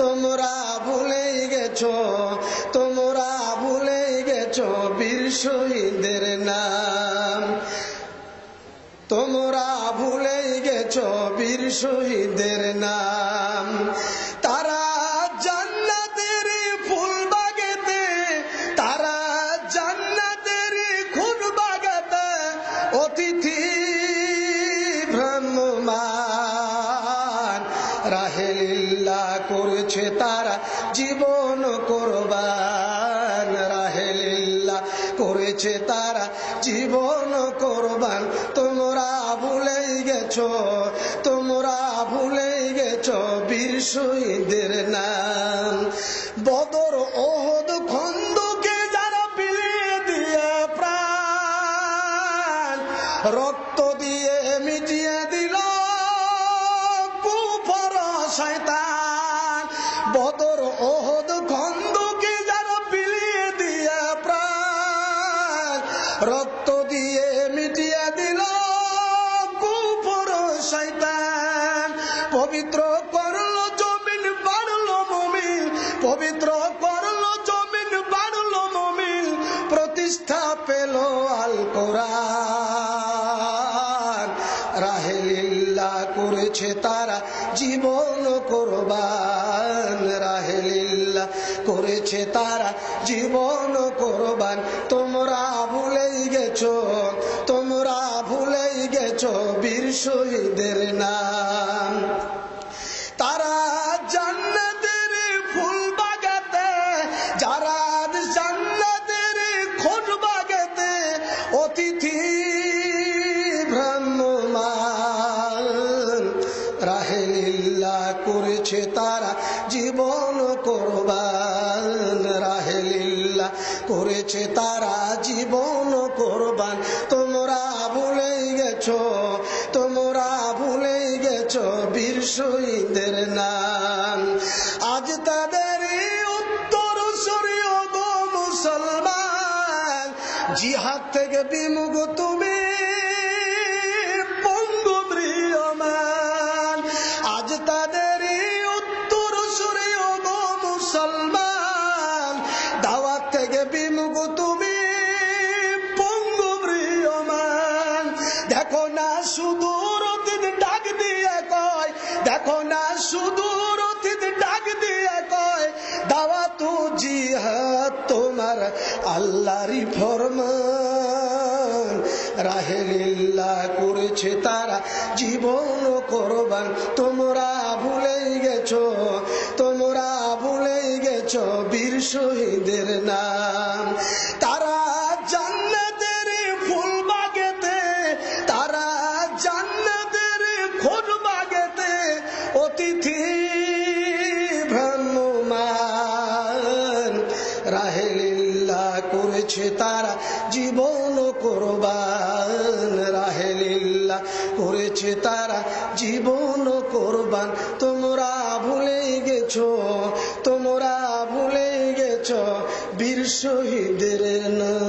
তোমরা ভুলে গেছো, তোমরা ভুলে গেছো বীর শহীদের নাম। তোমরা ভুলে গেছো বীর শহীদের নাম। তারা জান্নাতের ফুল বাগেতে, তারা জান্নাতের খুন বাগেতে অতিথি ভ্রাম্যমান। রাহেলিল্লাহ করেছে তারা জীবন কোরবান, রাহেলিল্লাহ করেছে তারা জীবন কোরবান। তোমরা ভুলে গেছো, তোমরা ভুলে গেছো বীর শহীদের নাম। বদর ওহদ খন্দকে যারা বিলিয়ে দিয়ে প্রাণ, রক্ত দিয়ে মিটিয়ে দিল কুফর শয়তান। বদর ওহদ খন্দকে যারা বিলিয়ে দিয়ে প্রাণ, রক্ত দিয়ে মিটিয়ে দিল কুফর শয়তান। পবিত্র করলো জমিন বাড়লো মুমিন, পবিত্র করলো জমিন বাড়লো মুমিন, প্রতিষ্ঠা পেল আল কোরআন। রাহেলিল্লাহ করেছে তারা জীবন কোরবান, রাহেলিল্লাহ করেছে তারা জীবন কোরবান। তোমরা ভুলে গেছো, তোমরা ভুলে গেছো বীর শহীদের নাম। তারা জান্নাতের ফুল বাগাতে, যারা জান্নাতের খুন বাগাতে অতিথি ভ্রাম্যমান। রাহেলিল্লাহ করেছে তারা জীবন কোরবান, রাহেলিল্লাহ করেছে তারা জীবন কোরবান। তোমরা ভুলে গেছো, তোমরা ভুলে গেছো বীর শহীদের নাম। আজ তাদের উত্তর সরিয়ে গো মুসলমান, জিহাদ থেকে বিমুখ তুমি পঙ্গু ম্রিয়মান। আজ তাদের উত্তর সরিয়ে গো মুসলমান, দাওয়াত থেকে বিমুখ তুমি পঙ্গু ম্রিয়মান। দেখো না সুদূর অতীত ডাক দিয়ে কয়, দেখো না সুদূর অতীত ডাক দিয়ে কয়, দাওয়াতু জিহাদ তোমার আল্লাহরই ফরমান। রাহেলিল্লাহ করেছে তারা জীবন কোরবান। তোমরা ভুলে গেছো, তোমরা ভুলে গেছো বীর শহীদের নাম। তারা জান্নাতের ফুল বাগেতে, তারা জান্নাতের খুন বাগেতে অতিথি ভ্রাম্যমান। রাহেলিল্লাহ করেছে তারা জীবন কোরবান, রাহেলিল্লাহ করেছে তারা জীবন কোরবান। তোমরা ভুলে গেছো, তোমরা ভুলে গেছো বীর শহীদের নাম।